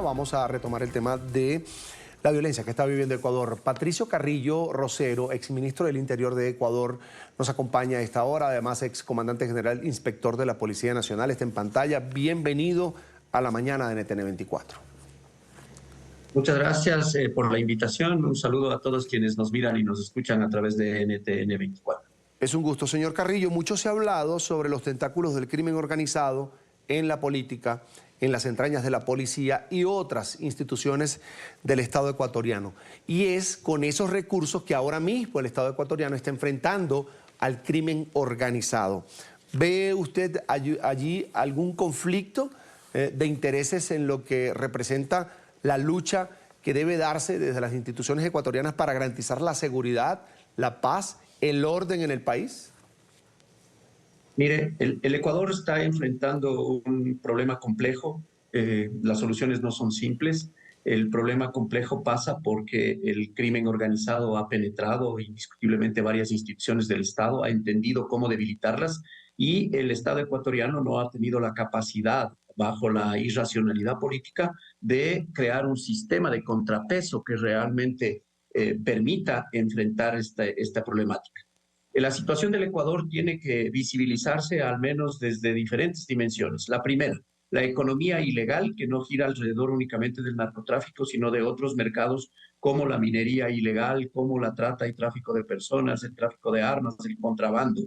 vamos a retomar el tema de la violencia que está viviendo Ecuador. Patricio Carrillo Rosero, exministro del Interior de Ecuador, nos acompaña a esta hora, además excomandante general inspector de la Policía Nacional, está en pantalla. Bienvenido a la mañana de NTN 24. Muchas gracias por la invitación. Un saludo a todos quienes nos miran y nos escuchan a través de NTN 24. Es un gusto, señor Carrillo. Mucho se ha hablado sobre los tentáculos del crimen organizado en la política, en las entrañas de la policía y otras instituciones del Estado ecuatoriano. Y es con esos recursos que ahora mismo el Estado ecuatoriano está enfrentando al crimen organizado. ¿Ve usted allí algún conflicto de intereses en lo que representa la lucha que debe darse desde las instituciones ecuatorianas para garantizar la seguridad, la paz, el orden en el país? Mire, el Ecuador está enfrentando un problema complejo. Las soluciones no son simples. El problema complejo pasa porque el crimen organizado ha penetrado indiscutiblemente varias instituciones del Estado, ha entendido cómo debilitarlas y el Estado ecuatoriano no ha tenido la capacidad, bajo la irracionalidad política, de crear un sistema de contrapeso que realmente permita enfrentar esta problemática. La situación del Ecuador tiene que visibilizarse al menos desde diferentes dimensiones. La primera, la economía ilegal, que no gira alrededor únicamente del narcotráfico, sino de otros mercados como la minería ilegal, como la trata y tráfico de personas, el tráfico de armas, el contrabando,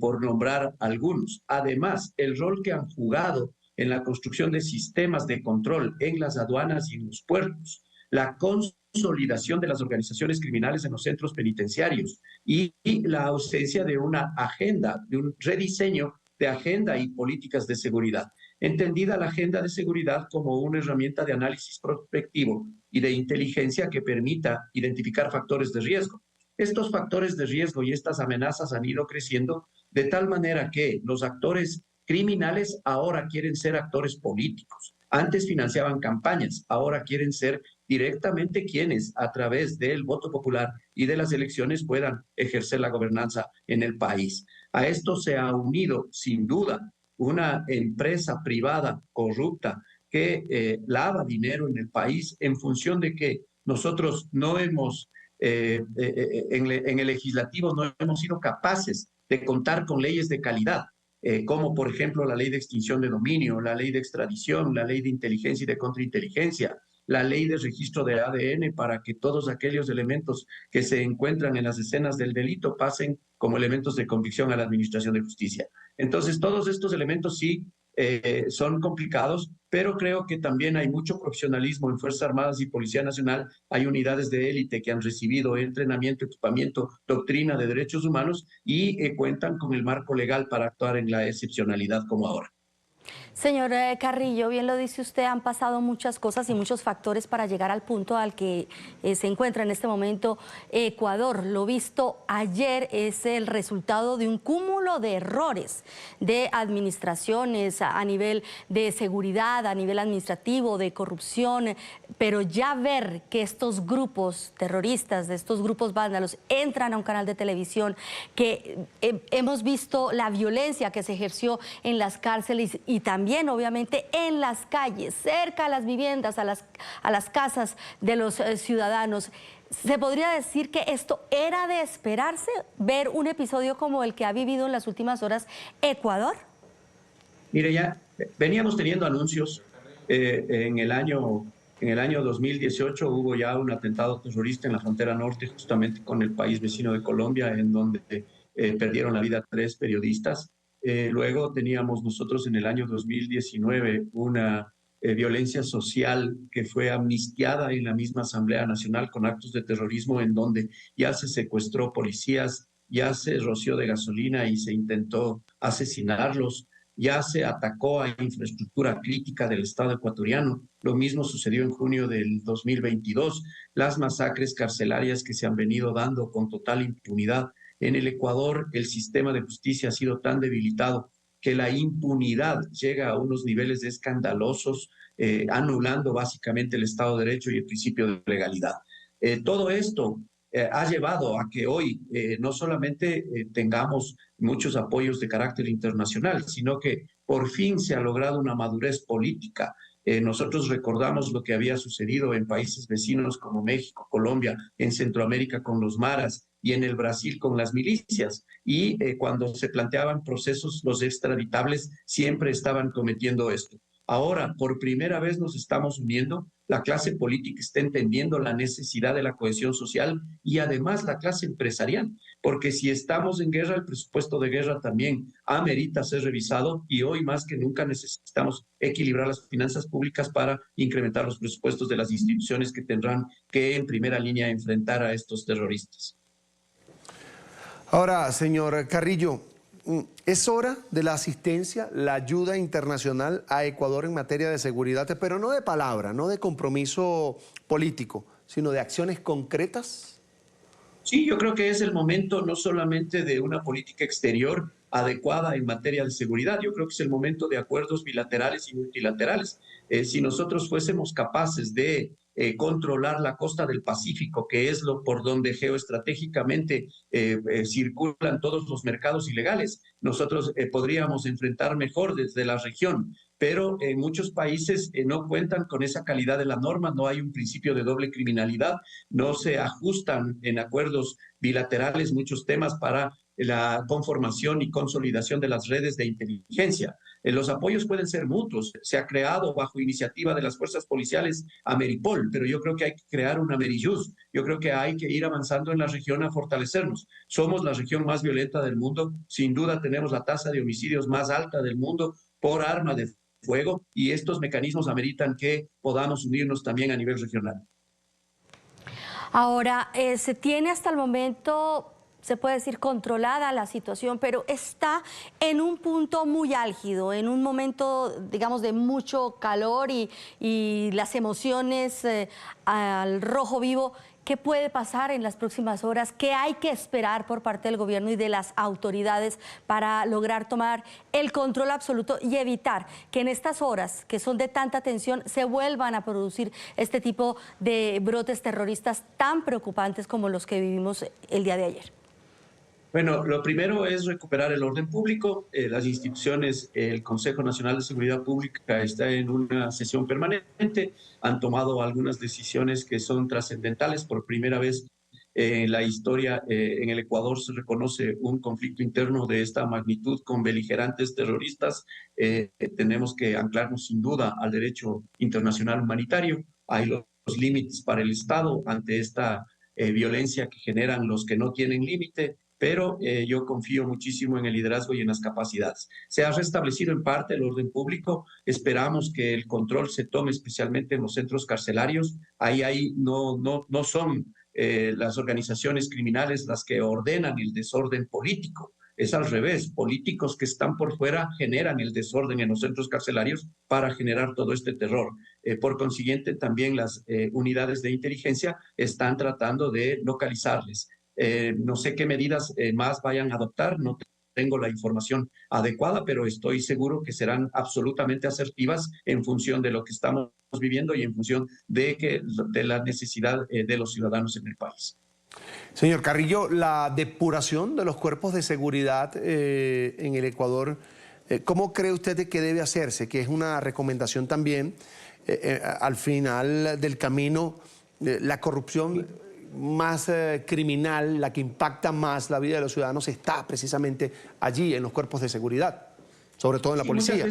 por nombrar algunos. Además, el rol que han jugado en la construcción de sistemas de control en las aduanas y en los puertos, la consolidación de las organizaciones criminales en los centros penitenciarios y la ausencia de una agenda, de un rediseño de agenda y políticas de seguridad. Entendida la agenda de seguridad como una herramienta de análisis prospectivo y de inteligencia que permita identificar factores de riesgo. Estos factores de riesgo y estas amenazas han ido creciendo de tal manera que los actores criminales ahora quieren ser actores políticos. Antes financiaban campañas, ahora quieren ser directamente quienes, a través del voto popular y de las elecciones, puedan ejercer la gobernanza en el país. A esto se ha unido, sin duda, una empresa privada corrupta que lava dinero en el país en función de que nosotros no hemos, en el legislativo no hemos sido capaces de contar con leyes de calidad. Como por ejemplo la ley de extinción de dominio, la ley de extradición, la ley de inteligencia y de contrainteligencia, la ley de registro de ADN para que todos aquellos elementos que se encuentran en las escenas del delito pasen como elementos de convicción a la Administración de Justicia. Entonces, todos estos elementos sí son complicados, pero creo que también hay mucho profesionalismo en Fuerzas Armadas y Policía Nacional. Hay unidades de élite que han recibido entrenamiento, equipamiento, doctrina de derechos humanos y cuentan con el marco legal para actuar en la excepcionalidad como ahora. Señor Carrillo, bien lo dice usted, han pasado muchas cosas y muchos factores para llegar al punto al que se encuentra en este momento Ecuador. Lo visto ayer es el resultado de un cúmulo de errores de administraciones a nivel de seguridad, a nivel administrativo, de corrupción, pero ya ver que estos grupos terroristas, de estos grupos vándalos, entran a un canal de televisión, que hemos visto la violencia que se ejerció en las cárceles y también obviamente en las calles, cerca a las viviendas, a las casas de los ciudadanos. ¿Se podría decir que esto era de esperarse, ver un episodio como el que ha vivido en las últimas horas Ecuador? Mire, ya veníamos teniendo anuncios. En el año 2018 hubo ya un atentado terrorista en la frontera norte, justamente con el país vecino de Colombia, en donde perdieron la vida 3 periodistas. Luego teníamos nosotros en el año 2019 una violencia social que fue amnistiada en la misma Asamblea Nacional con actos de terrorismo en donde ya se secuestró policías, ya se roció de gasolina y se intentó asesinarlos, ya se atacó a infraestructura crítica del Estado ecuatoriano. Lo mismo sucedió en junio del 2022. Las masacres carcelarias que se han venido dando con total impunidad. En el Ecuador, el sistema de justicia ha sido tan debilitado que la impunidad llega a unos niveles escandalosos, anulando básicamente el Estado de Derecho y el principio de legalidad. Todo esto ha llevado a que hoy no solamente tengamos muchos apoyos de carácter internacional, sino que por fin se ha logrado una madurez política Nosotros recordamos lo que había sucedido en países vecinos como México, Colombia, en Centroamérica con los maras y en el Brasil con las milicias. Y cuando se planteaban procesos, los extraditables siempre estaban cometiendo esto. Ahora, por primera vez nos estamos uniendo, la clase política está entendiendo la necesidad de la cohesión social y además la clase empresarial, porque si estamos en guerra, el presupuesto de guerra también amerita ser revisado y hoy más que nunca necesitamos equilibrar las finanzas públicas para incrementar los presupuestos de las instituciones que tendrán que en primera línea enfrentar a estos terroristas. Ahora, señor Carrillo, es hora de la asistencia, la ayuda internacional a Ecuador en materia de seguridad, pero no de palabra, no de compromiso político, sino de acciones concretas. Sí, yo creo que es el momento no solamente de una política exterior adecuada en materia de seguridad, yo creo que es el momento de acuerdos bilaterales y multilaterales. Si nosotros fuésemos capaces de controlar la costa del Pacífico, que es lo por donde geoestratégicamente circulan todos los mercados ilegales, nosotros podríamos enfrentar mejor desde la región. Pero muchos países no cuentan con esa calidad de la norma, no hay un principio de doble criminalidad, no se ajustan en acuerdos bilaterales muchos temas para la conformación y consolidación de las redes de inteligencia. Los apoyos pueden ser mutuos, se ha creado bajo iniciativa de las fuerzas policiales Ameripol, pero yo creo que hay que crear una Amerijust, yo creo que hay que ir avanzando en la región a fortalecernos. Somos la región más violenta del mundo, sin duda tenemos la tasa de homicidios más alta del mundo por arma de fuego y estos mecanismos ameritan que podamos unirnos también a nivel regional. Ahora, se tiene hasta el momento, se puede decir, controlada la situación, pero está en un punto muy álgido, en un momento, digamos, de mucho calor y las emociones al rojo vivo. ¿Qué puede pasar en las próximas horas? ¿Qué hay que esperar por parte del gobierno y de las autoridades para lograr tomar el control absoluto y evitar que en estas horas, que son de tanta tensión, se vuelvan a producir este tipo de brotes terroristas tan preocupantes como los que vivimos el día de ayer? Bueno, lo primero es recuperar el orden público. Las instituciones, el Consejo Nacional de Seguridad Pública está en una sesión permanente, han tomado algunas decisiones que son trascendentales. Por primera vez en la historia en el Ecuador se reconoce un conflicto interno de esta magnitud con beligerantes terroristas. Tenemos que anclarnos sin duda al derecho internacional humanitario. Hay los límites para el Estado ante esta violencia que generan los que no tienen límite, pero yo confío muchísimo en el liderazgo y en las capacidades. Se ha restablecido en parte el orden público, esperamos que el control se tome especialmente en los centros carcelarios, ahí no son las organizaciones criminales las que ordenan el desorden político, es al revés, políticos que están por fuera generan el desorden en los centros carcelarios para generar todo este terror. Por consiguiente, también las unidades de inteligencia están tratando de localizarles. No sé qué medidas más vayan a adoptar, no tengo la información adecuada, pero estoy seguro que serán absolutamente asertivas en función de lo que estamos viviendo y en función de la necesidad de los ciudadanos en el país. Señor Carrillo, la depuración de los cuerpos de seguridad en el Ecuador, ¿cómo cree usted que debe hacerse? Que es una recomendación también, al final del camino, la corrupción más criminal, la que impacta más la vida de los ciudadanos, está precisamente allí, en los cuerpos de seguridad, sobre todo en la policía.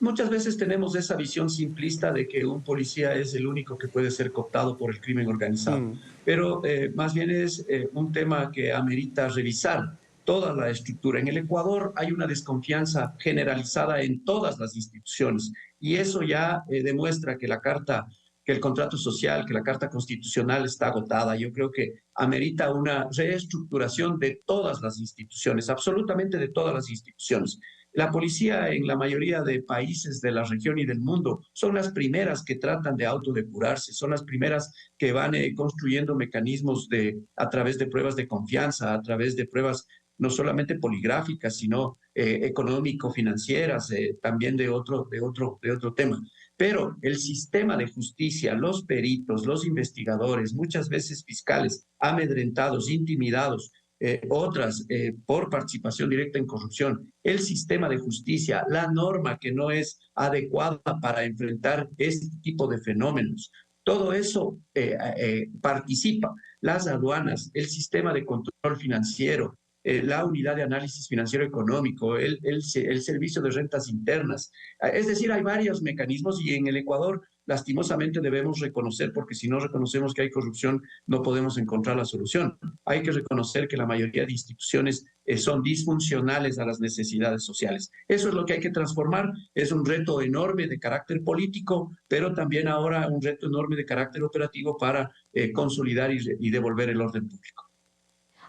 Muchas veces tenemos esa visión simplista de que un policía es el único que puede ser cooptado por el crimen organizado, pero más bien es un tema que amerita revisar toda la estructura. En el Ecuador hay una desconfianza generalizada en todas las instituciones y eso ya demuestra que que el contrato social, que la Carta Constitucional está agotada. Yo creo que amerita una reestructuración de todas las instituciones, absolutamente de todas las instituciones. La policía en la mayoría de países de la región y del mundo son las primeras que tratan de autodepurarse, son las primeras que van construyendo mecanismos a través de pruebas de confianza, a través de pruebas no solamente poligráficas, sino económico-financieras, también de otro tema. Pero el sistema de justicia, los peritos, los investigadores, muchas veces fiscales, amedrentados, intimidados, otras por participación directa en corrupción, el sistema de justicia, la norma que no es adecuada para enfrentar este tipo de fenómenos. Todo eso participa. Las aduanas, el sistema de control financiero, la unidad de análisis financiero económico, el servicio de rentas internas. Es decir, hay varios mecanismos y en el Ecuador lastimosamente debemos reconocer, porque si no reconocemos que hay corrupción, no podemos encontrar la solución. Hay que reconocer que la mayoría de instituciones son disfuncionales a las necesidades sociales. Eso es lo que hay que transformar. Es un reto enorme de carácter político, pero también ahora un reto enorme de carácter operativo para consolidar y devolver el orden público.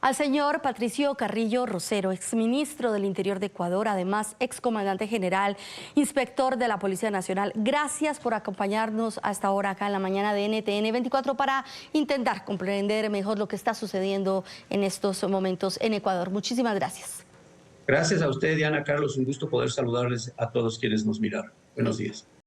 Al señor Patricio Carrillo Rosero, exministro del Interior de Ecuador, además excomandante general, inspector de la Policía Nacional, gracias por acompañarnos hasta ahora acá en la mañana de NTN 24 para intentar comprender mejor lo que está sucediendo en estos momentos en Ecuador. Muchísimas gracias. Gracias a usted, Diana, Carlos, un gusto poder saludarles a todos quienes nos miraron. Buenos días.